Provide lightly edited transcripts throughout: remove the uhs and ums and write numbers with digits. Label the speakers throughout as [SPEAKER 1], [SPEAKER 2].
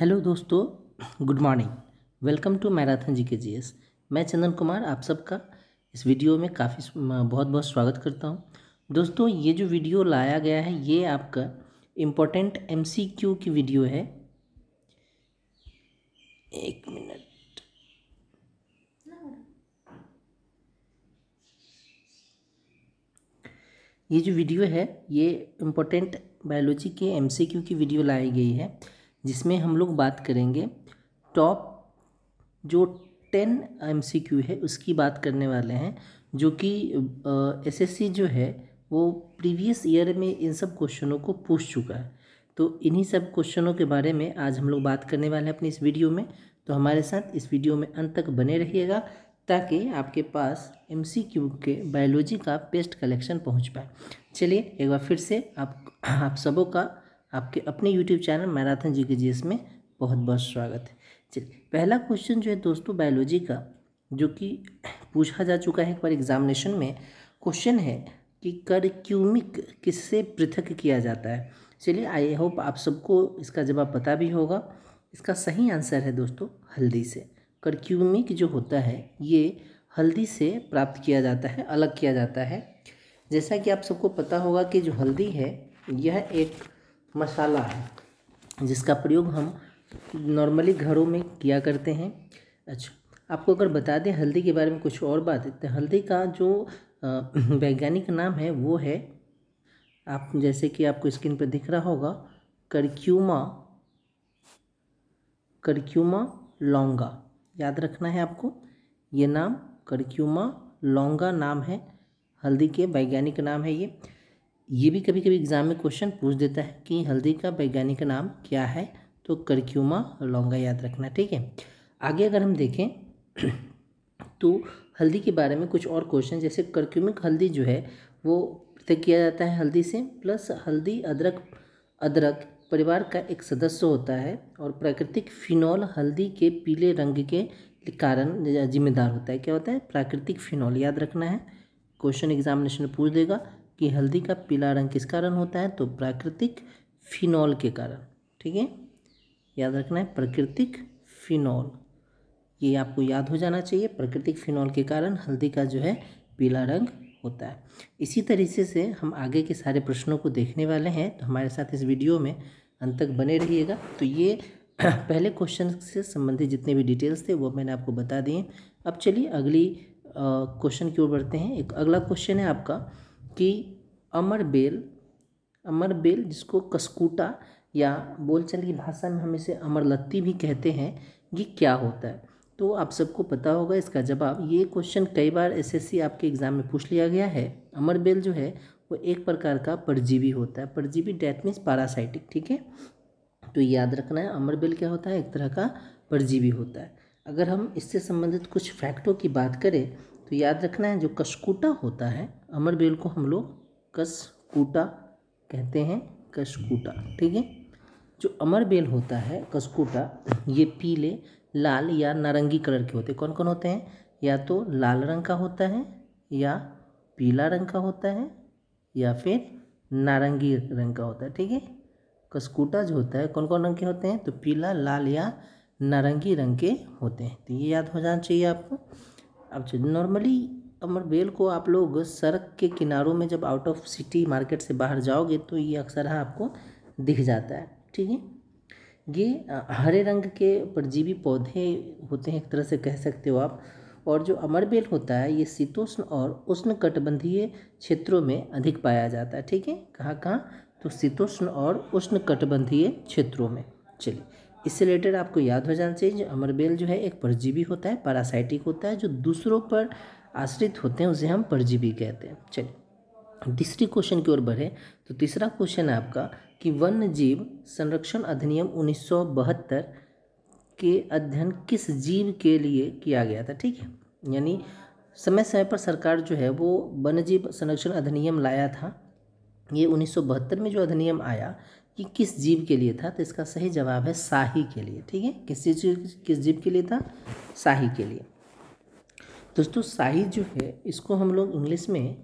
[SPEAKER 1] Hello दोस्तों, good morning. Welcome to marathon GK. मैं चंदन कुमार आप सबका इस वीडियो में काफ़ी बहुत बहुत स्वागत करता हूं। दोस्तों, ये जो वीडियो लाया गया है ये आपका इम्पोर्टेंट एमसीक्यू की वीडियो है। एक मिनट। ये जो वीडियो है ये इम्पोर्टेंट बायोलॉजी के एमसीक्यू की वीडियो लाई गई है, जिसमें हम लोग बात करेंगे टॉप जो 10 एमसीक्यू है उसकी बात करने वाले हैं, जो कि एसएससी जो है वो प्रीवियस ईयर में इन सब क्वेश्चनों को पूछ चुका है। तो इन्हीं सब क्वेश्चनों के बारे में आज हम लोग बात करने वाले हैं अपनी इस वीडियो में। तो हमारे साथ इस वीडियो में अंत तक बने रहिएगा ताकि आपके पास एमसीक्यू के बायोलॉजी का बेस्ट कलेक्शन पहुंच पाए। चलिए एक बार फिर से आप सबों का आपके अपने यूट्यूब चैनल मैराथन जीके में बहुत बहुत स्वागत है। चलिए, पहला क्वेश्चन जो है दोस्तों बायोलॉजी का, जो कि पूछा जा चुका है एक बार एग्जामिनेशन में, क्वेश्चन है कि करक्यूमिक किससे पृथक किया जाता है। चलिए, आई होप आप सबको इसका जवाब पता भी होगा। इसका सही आंसर है दोस्तों हल्दी से। करक्यूमिक जो होता है ये हल्दी से प्राप्त किया जाता है, अलग किया जाता है। जैसा कि आप सबको पता होगा कि जो हल्दी है यह एक मसाला है जिसका प्रयोग हम नॉर्मली घरों में किया करते हैं। अच्छा, आपको अगर बता दें हल्दी के बारे में कुछ और बात है, तो हल्दी का जो वैज्ञानिक नाम है वो है, आप जैसे कि आपको स्क्रीन पर दिख रहा होगा, करक्यूमा लॉन्गा। याद रखना है आपको, ये नाम करक्यूमा लॉन्गा नाम है, हल्दी के वैज्ञानिक नाम है ये भी कभी कभी एग्जाम में क्वेश्चन पूछ देता है कि हल्दी का वैज्ञानिक नाम क्या है, तो करक्यूमा लॉन्गा याद रखना। ठीक है, आगे अगर हम देखें तो हल्दी के बारे में कुछ और क्वेश्चन, जैसे करक्यूमिक हल्दी जो है वो पृथक किया जाता है हल्दी से, प्लस हल्दी अदरक परिवार का एक सदस्य होता है, और प्राकृतिक फिनॉल हल्दी के पीले रंग के कारण जिम्मेदार होता है। क्या होता है? प्राकृतिक फिनॉल। याद रखना है, क्वेश्चन एग्जामिनेशन में पूछ देगा कि हल्दी का पीला रंग किस कारण होता है, तो प्राकृतिक फिनॉल के कारण। ठीक है, याद रखना है प्राकृतिक फिनॉल, ये आपको याद हो जाना चाहिए। प्राकृतिक फिनॉल के कारण हल्दी का जो है पीला रंग होता है। इसी तरीके से हम आगे के सारे प्रश्नों को देखने वाले हैं, तो हमारे साथ इस वीडियो में अंत तक बने रहिएगा। तो ये पहले क्वेश्चन से संबंधित जितने भी डिटेल्स थे वो मैंने आपको बता दिए। अब चलिए अगली क्वेश्चन की ओर बढ़ते हैं। एक अगला क्वेश्चन है आपका कि अमरबेल जिसको कसकूटा या बोलचाल की भाषा में हम इसे अमरलत्ती भी कहते हैं, ये क्या होता है? तो आप सबको पता होगा इसका जवाब। ये क्वेश्चन कई बार एसएससी आपके एग्जाम में पूछ लिया गया है। अमरबेल जो है वो एक प्रकार का परजीवी होता है। परजीवी डेट मीन्स पैरासाइटिक। ठीक है, तो याद रखना है अमरबेल क्या होता है, एक तरह का परजीवी होता है। अगर हम इससे संबंधित कुछ फैक्टों की बात करें तो याद रखना है जो कसकूटा होता है, अमरबेल को हम लोग कसकूटा कहते हैं, कसकूटा। ठीक है, जो अमरबेल होता है कसकूटा, ये पीले, लाल या नारंगी कलर के होते हैं। कौन कौन होते हैं? या तो लाल रंग का होता है, या पीला रंग का होता है, या फिर नारंगी रंग का होता है। ठीक है, कसकूटा जो होता है कौन कौन रंग के होते हैं, तो पीला, लाल या नारंगी रंग के होते हैं। तो ये याद हो जाना चाहिए आपको। अब नॉर्मली अमरबेल को आप लोग सड़क के किनारों में जब आउट ऑफ सिटी मार्केट से बाहर जाओगे तो ये अक्सर आपको दिख जाता है। ठीक है, ये हरे रंग के परजीवी पौधे होते हैं, एक तरह से कह सकते हो आप। और जो अमरबेल होता है ये शीतोष्ण और उष्णकटिबंधीय क्षेत्रों में अधिक पाया जाता है। ठीक है, कहाँ कहाँ? तो शीतोष्ण और उष्णकटिबंधीय क्षेत्रों में। चलिए, इससे रिलेटेड आपको याद हो जाना चाहिए, जो अमरबेल जो है एक परजीवी होता है, पैरासाइटिक होता है, जो दूसरों पर आश्रित होते हैं उसे हम परजीवी कहते हैं। चलिए तीसरी क्वेश्चन की ओर बढ़े तो तीसरा क्वेश्चन है आपका कि वन्य जीव संरक्षण अधिनियम 1972 के अध्ययन किस जीव के लिए किया गया था। ठीक है, यानी समय समय पर सरकार जो है वो वन्य जीव संरक्षण अधिनियम लाया था। ये 1972 में जो अधिनियम आया कि किस जीव के लिए था, तो इसका सही जवाब है शाही के लिए। ठीक है, किस जीव के लिए था? शाही के लिए। दोस्तों शाही जो है इसको हम लोग इंग्लिश में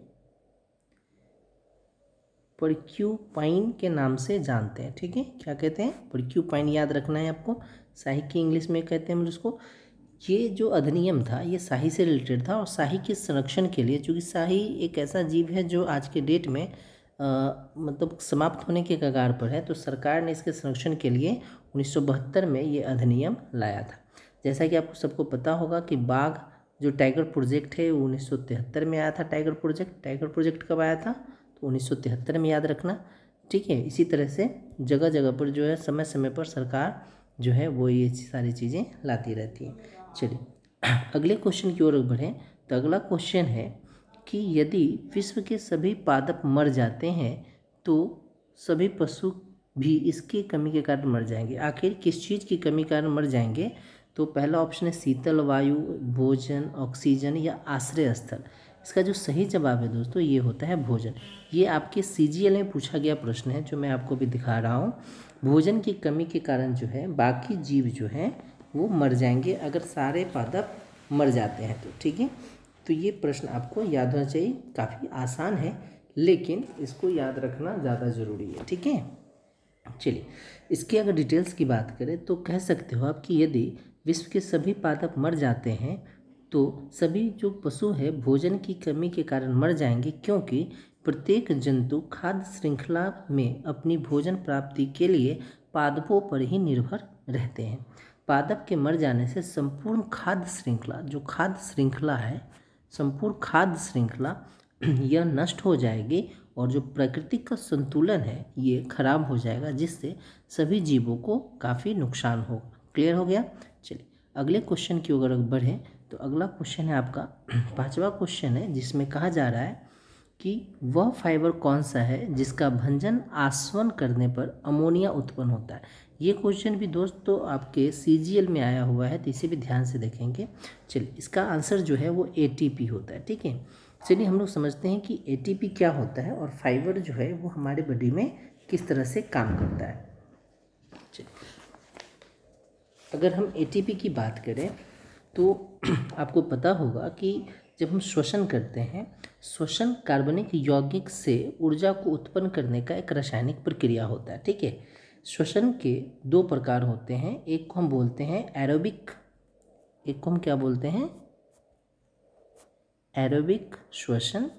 [SPEAKER 1] पर्क्यूपाइन के नाम से जानते हैं। ठीक है, क्या कहते हैं? पर्क्यूपाइन, याद रखना है आपको। शाही की इंग्लिश में कहते हैं हम उसको। ये जो अधिनियम था ये शाही से रिलेटेड था और शाही के संरक्षण के लिए, चूँकि शाही एक ऐसा जीव है जो आज के डेट में मतलब समाप्त होने के कगार पर है, तो सरकार ने इसके संरक्षण के लिए 1972 में ये अधिनियम लाया था। जैसा कि आपको सबको पता होगा कि बाघ जो टाइगर प्रोजेक्ट है वो 1973 में आया था। टाइगर प्रोजेक्ट कब आया था? तो 1973 में, याद रखना। ठीक है, इसी तरह से जगह जगह पर जो है समय समय पर सरकार जो है वो ये सारी चीज़ें लाती रहती है। चलिए अगले क्वेश्चन की ओर बढ़ें। तो अगला क्वेश्चन है कि यदि विश्व के सभी पादप मर जाते हैं तो सभी पशु भी इसकी कमी के कारण मर जाएंगे। आखिर किस चीज़ की कमी के कारण मर जाएंगे? तो पहला ऑप्शन है शीतल वायु, भोजन, ऑक्सीजन या आश्रय स्थल। इसका जो सही जवाब है दोस्तों ये होता है भोजन। ये आपके CGL में पूछा गया प्रश्न है जो मैं आपको भी दिखा रहा हूँ। भोजन की कमी के कारण जो है बाकी जीव जो हैं वो मर जाएंगे अगर सारे पादप मर जाते हैं तो। ठीक है, तो ये प्रश्न आपको याद होना चाहिए। काफ़ी आसान है लेकिन इसको याद रखना ज़्यादा ज़रूरी है। ठीक है, चलिए इसकी अगर डिटेल्स की बात करें तो कह सकते हो आप कि यदि विश्व के सभी पादप मर जाते हैं तो सभी जो पशु है भोजन की कमी के कारण मर जाएंगे, क्योंकि प्रत्येक जंतु खाद्य श्रृंखला में अपनी भोजन प्राप्ति के लिए पादपों पर ही निर्भर रहते हैं। पादप के मर जाने से संपूर्ण खाद्य श्रृंखला, जो खाद्य श्रृंखला है, संपूर्ण खाद्य श्रृंखला यह नष्ट हो जाएगी और जो प्रकृति का संतुलन है ये खराब हो जाएगा, जिससे सभी जीवों को काफ़ी नुकसान होगा। क्लियर हो गया? चलिए अगले क्वेश्चन की ओर बढ़ें। तो अगला क्वेश्चन है आपका 5वां क्वेश्चन है, जिसमें कहा जा रहा है कि वह फाइबर कौन सा है जिसका भंजन आसवन करने पर अमोनिया उत्पन्न होता है। ये क्वेश्चन भी दोस्तों आपके CGL में आया हुआ है, तो इसे भी ध्यान से देखेंगे। चलिए इसका आंसर जो है वो ATP होता है। ठीक है, चलिए हम लोग समझते हैं कि ATP क्या होता है और फाइबर जो है वो हमारे बॉडी में किस तरह से काम करता है। चलिए अगर हम ATP की बात करें तो आपको पता होगा कि जब हम श्वसन करते हैं, श्वसन कार्बनिक यौगिक से ऊर्जा को उत्पन्न करने का एक रासायनिक प्रक्रिया होता है। ठीक है, श्वसन के 2 प्रकार होते हैं। एक को हम बोलते हैं एरोबिक, एक को हम क्या बोलते हैं? एरोबिक श्वसन,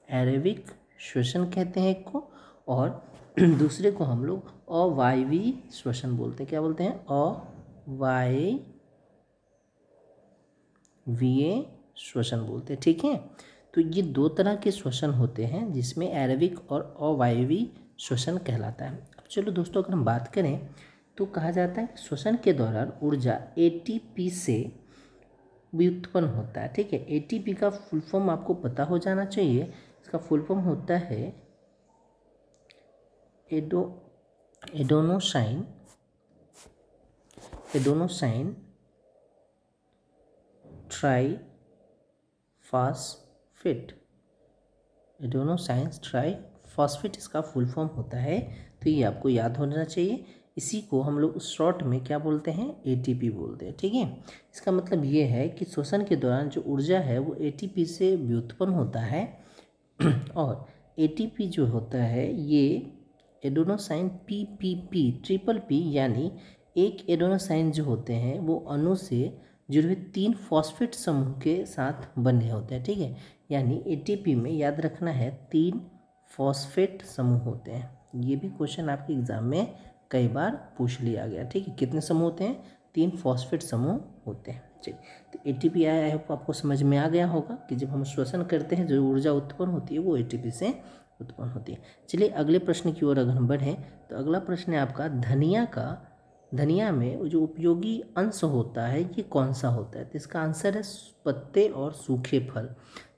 [SPEAKER 1] एरोबिक श्वसन कहते हैं एक को, और दूसरे को हम लोग अवायवीय श्वसन बोलते हैं। क्या बोलते हैं? अवायवीय श्वसन बोलते हैं। ठीक है, तो ये 2 तरह के श्वसन होते हैं जिसमें एरोबिक और अवायवीय श्वसन कहलाता है। अब चलो दोस्तों अगर हम बात करें तो कहा जाता है श्वसन के दौरान ऊर्जा ATP से भी उत्पन्न होता है। ठीक है, ATP का फुल फॉर्म आपको पता हो जाना चाहिए। इसका फुल फॉर्म होता है एडेनोसाइन ट्राइफॉस्फेट। एडेनोसाइन ट्राइफॉस्फेट इसका फुल फॉर्म होता है, तो ये आपको याद होना चाहिए। इसी को हम लोग शॉर्ट में क्या बोलते हैं? ATP बोलते हैं। ठीक है, इसका मतलब ये है कि श्वसन के दौरान जो ऊर्जा है वो ATP से व्युत्पन्न होता है और ATP जो होता है ये एडेनोसाइन ट्रिपल पी यानी एक एडेनोसाइन जो होते हैं वो अणु से जुड़े हुए 3 फॉस्फेट समूह के साथ बने होते हैं। ठीक है, यानी ATP में याद रखना है 3 फॉस्फेट समूह होते हैं। ये भी क्वेश्चन आपके एग्जाम में कई बार पूछ लिया गया। ठीक है, कितने समूह होते हैं? 3 फॉस्फेट समूह होते हैं। चलिए, तो ATP आया है आपको समझ में आ गया होगा कि जब हम श्वसन करते हैं जो ऊर्जा उत्पन्न होती है वो ATP से उत्पन्न होती है। चलिए अगले प्रश्न की ओर अगर हम बढ़ें तो अगला प्रश्न है आपका धनिया में जो उपयोगी अंश होता है ये कौन सा होता है? तो इसका आंसर है पत्ते और सूखे फल।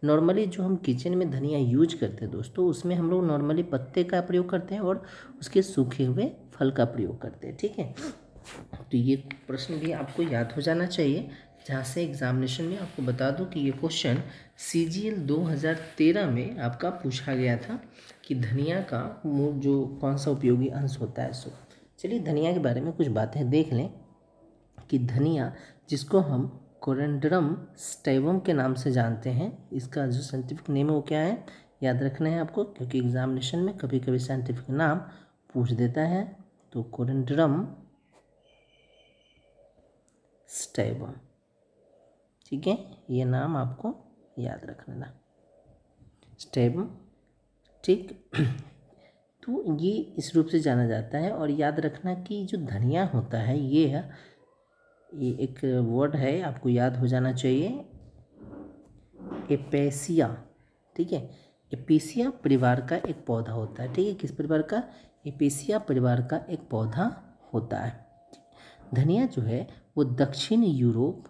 [SPEAKER 1] नॉर्मली जो हम किचन में धनिया यूज करते हैं दोस्तों, उसमें हम लोग नॉर्मली पत्ते का प्रयोग करते हैं और उसके सूखे हुए फल का प्रयोग करते हैं। ठीक है, तो ये प्रश्न भी आपको याद हो जाना चाहिए, जहाँ से एग्जामिनेशन में आपको बता दूं कि ये क्वेश्चन CGL 2013 में आपका पूछा गया था कि धनिया का जो कौन सा उपयोगी अंश होता है। सो चलिए धनिया के बारे में कुछ बातें देख लें कि धनिया जिसको हम कोरिएंडरम स्टैबम के नाम से जानते हैं, इसका जो साइंटिफिक नेम है वो क्या है? याद रखना है आपको, क्योंकि एग्जामिनेशन में कभी कभी साइंटिफिक नाम पूछ देता है। तो कोडेंड्रम स्टैबम, ठीक है, ये नाम आपको याद रखना, स्टैबम, ठीक। तो ये इस रूप से जाना जाता है। और याद रखना कि जो धनिया होता है ये एक वर्ड है, आपको याद हो जाना चाहिए, एपेसिया, ठीक है। एपेसिया परिवार का एक पौधा होता है, ठीक है। किस परिवार का? एपेसिया परिवार का एक पौधा होता है। धनिया जो है वो दक्षिण यूरोप,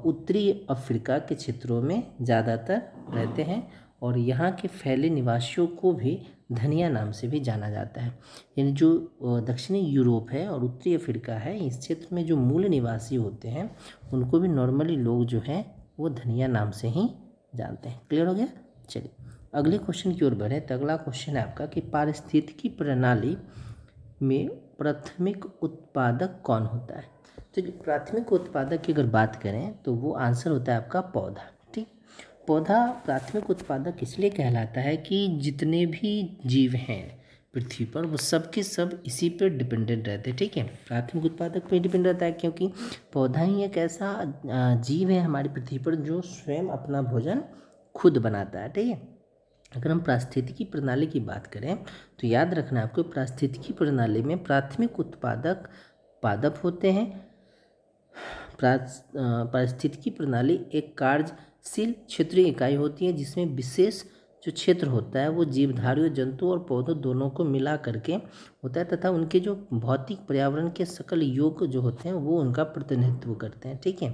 [SPEAKER 1] उत्तरी अफ्रीका के क्षेत्रों में ज़्यादातर रहते हैं, और यहाँ के फैले निवासियों को भी धनिया नाम से भी जाना जाता है। यानी जो दक्षिणी यूरोप है और उत्तरी अफ्रीका है, इस क्षेत्र में जो मूल निवासी होते हैं उनको भी नॉर्मली लोग जो है वो धनिया नाम से ही जानते हैं। क्लियर हो गया? चलिए अगले क्वेश्चन की ओर बढ़े। तो अगला क्वेश्चन है आपका कि पारिस्थितिकी प्रणाली में प्राथमिक उत्पादक कौन होता है? तो प्राथमिक उत्पादक की अगर बात करें तो वो आंसर होता है आपका पौधा, ठीक। पौधा प्राथमिक उत्पादक इसलिए कहलाता है कि जितने भी जीव हैं पृथ्वी पर वो सब के सब इसी पर डिपेंडेंट रहते हैं, ठीक है। प्राथमिक उत्पादक पे डिपेंड रहता है क्योंकि पौधा ही एक ऐसा जीव है हमारी पृथ्वी पर जो स्वयं अपना भोजन खुद बनाता है, ठीक है। अगर हम पारिस्थितिकी प्रणाली की बात करें तो याद रखना आपको, पारिस्थितिकी प्रणाली में प्राथमिक उत्पादक पादप होते हैं। पारिस्थितिकी प्रणाली एक कार्यशील क्षेत्रीय इकाई होती है जिसमें विशेष जो क्षेत्र होता है वो जीवधारियों, जंतु और पौधों दोनों को मिला करके होता है, तथा उनके जो भौतिक पर्यावरण के सकल योग जो होते हैं वो उनका प्रतिनिधित्व करते हैं, ठीक है।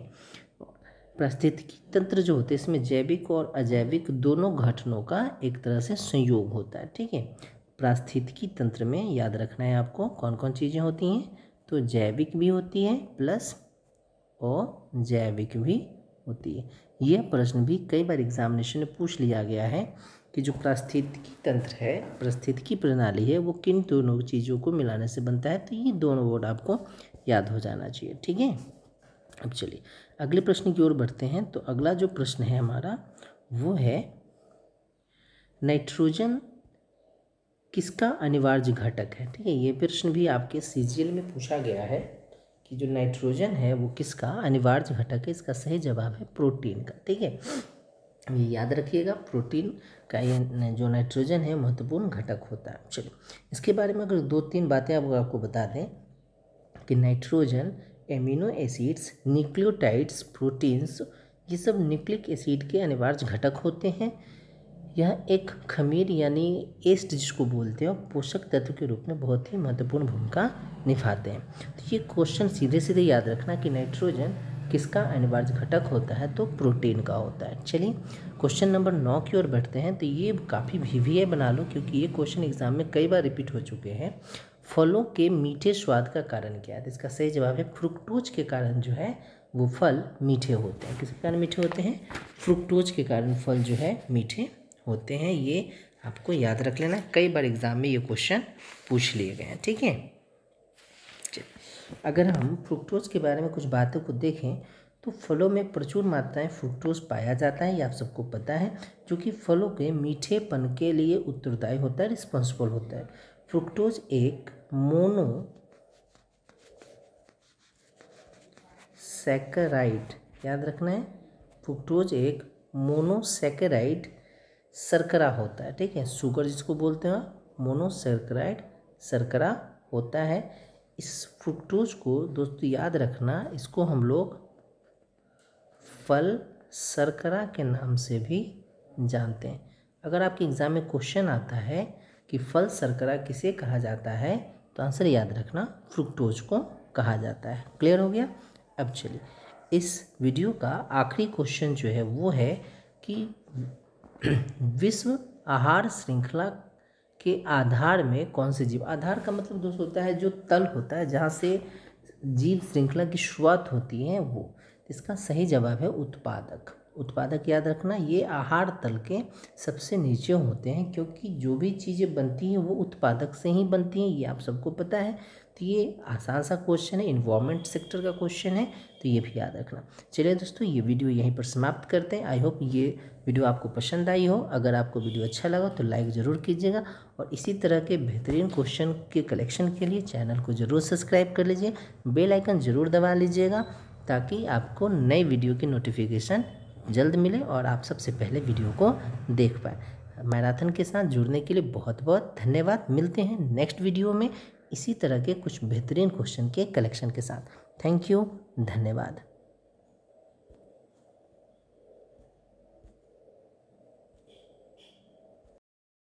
[SPEAKER 1] पारिस्थितिकी तंत्र जो होते हैं इसमें जैविक और अजैविक दोनों घटनों का एक तरह से संयोग होता है, ठीक है। पारिस्थितिकी तंत्र में याद रखना है आपको कौन कौन चीज़ें होती हैं, तो जैविक भी होती है प्लस और जैविक भी होती है। यह प्रश्न भी कई बार एग्जामिनेशन में पूछ लिया गया है कि जो पारिस्थितिकी तंत्र है, पारिस्थितिकी प्रणाली है, वो किन दोनों चीज़ों को मिलाने से बनता है। तो ये दोनों वर्ड आपको याद हो जाना चाहिए, ठीक है। अब चलिए अगले प्रश्न की ओर बढ़ते हैं। तो अगला जो प्रश्न है हमारा वो है नाइट्रोजन किसका अनिवार्य घटक है, ठीक है। ये प्रश्न भी आपके सीजीएल में पूछा गया है कि जो नाइट्रोजन है वो किसका अनिवार्य घटक है। इसका सही जवाब है प्रोटीन का, ठीक है। ये याद रखिएगा, प्रोटीन का ये जो नाइट्रोजन है महत्वपूर्ण घटक होता है। चलिए इसके बारे में अगर 2-3 बातें आपको बता दें कि nitrogen amino acids, nucleotides, proteins, ये सब न्यूक्लिक एसिड के अनिवार्य घटक होते हैं। यह एक खमीर यानी एस्ट जिसको बोलते हैं पोषक तत्व के रूप में बहुत ही महत्वपूर्ण भूमिका निभाते हैं। तो ये क्वेश्चन सीधे सीधे याद रखना कि नाइट्रोजन किसका अनिवार्य घटक होता है, तो प्रोटीन का होता है। चलिए क्वेश्चन नंबर 9 की ओर बढ़ते हैं। तो ये काफ़ी VVI बना लो क्योंकि ये क्वेश्चन एग्जाम में कई बार रिपीट हो चुके हैं। फलों के मीठे स्वाद का कारण क्या है? इसका सही जवाब है फ्रुक्टोज के कारण जो है वो फल मीठे होते हैं। किसके कारण मीठे होते हैं? फ्रुक्टोज के कारण फल जो है मीठे होते हैं। ये आपको याद रख लेना, कई बार एग्जाम में ये क्वेश्चन पूछ लिए गए हैं, ठीक है। अगर हम फ्रुक्टोज के बारे में कुछ बातों को देखें तो फलों में प्रचुर मात्रा में फ्रुक्टोज पाया जाता है, ये आप सबको पता है, जो कि फलों के मीठेपन के लिए उत्तरदायी होता है, रिस्पॉन्सिबल होता है। फ्रुक्टोज एक मोनोसैकेराइड, याद रखना है, फ्रुक्टोज एक मोनोसैकेराइड शर्करा होता है, ठीक है। शुगर जिसको बोलते हैं मोनोसैकेराइड शर्करा होता है। इस फ्रुक्टोज को दोस्तों याद रखना, इसको हम लोग फल शर्करा के नाम से भी जानते हैं। अगर आपके एग्जाम में क्वेश्चन आता है कि फल शर्करा किसे कहा जाता है तो आंसर याद रखना फ्रुक्टोज को कहा जाता है। क्लियर हो गया? अब चलिए इस वीडियो का आखिरी क्वेश्चन जो है वो है कि विश्व आहार श्रृंखला के आधार में कौन से जीव, आधार का मतलब दोस्तों होता है जो तल होता है जहाँ से जीव श्रृंखला की शुरुआत होती है वो, इसका सही जवाब है उत्पादक। उत्पादक याद रखना, ये आहार तल के सबसे नीचे होते हैं, क्योंकि जो भी चीज़ें बनती हैं वो उत्पादक से ही बनती हैं, ये आप सबको पता है। तो ये आसान सा क्वेश्चन है, इन्वायरमेंट सेक्टर का क्वेश्चन है, तो ये भी याद रखना। चलिए दोस्तों, ये वीडियो यहीं पर समाप्त करते हैं। आई होप ये वीडियो आपको पसंद आई हो। अगर आपको वीडियो अच्छा लगा तो लाइक ज़रूर कीजिएगा, और इसी तरह के बेहतरीन क्वेश्चन के कलेक्शन के लिए चैनल को ज़रूर सब्सक्राइब कर लीजिए, बेल आइकन ज़रूर दबा लीजिएगा, ताकि आपको नई वीडियो की नोटिफिकेशन जल्द मिले और आप सबसे पहले वीडियो को देख पाए। मैराथन के साथ जुड़ने के लिए बहुत बहुत धन्यवाद। मिलते हैं नेक्स्ट वीडियो में इसी तरह के कुछ बेहतरीन क्वेश्चन के कलेक्शन के साथ। थैंक यू, धन्यवाद।